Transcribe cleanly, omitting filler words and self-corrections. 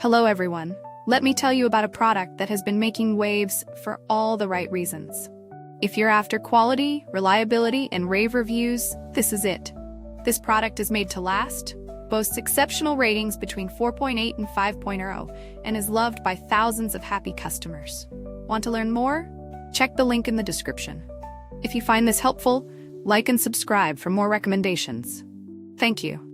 Hello everyone. Let me tell you about a product that has been making waves for all the right reasons. If you're after quality, reliability, and rave reviews, this is it. This product is made to last, boasts exceptional ratings between 4.8 and 5.0, and is loved by thousands of happy customers. Want to learn more? Check the link in the description. If you find this helpful, like and subscribe for more recommendations. Thank you.